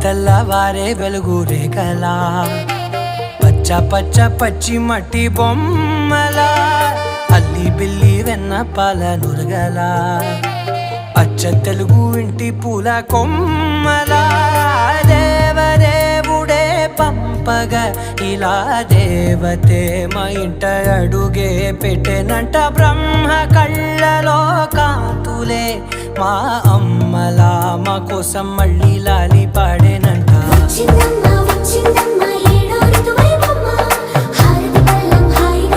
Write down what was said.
తెల్లవారే వెలుగు రేఖలా పచ్చ పచ్చ పచ్చి మట్టి బొమ్మలా అల్లి బిల్లి వెన్న పాల నురగలా అచ్చ తెలుగు ఇంటి పూల కొమ్మలా దేవదేవుడే పంపగా ఇలా దేవతే మా ఇంట అడుగే పెట్టెనంట బ్రహ్మ కళ్ళలో కాంతులే మా అమ్మలా మా కోసం మళ్ళీ లాలి పాడేనంట.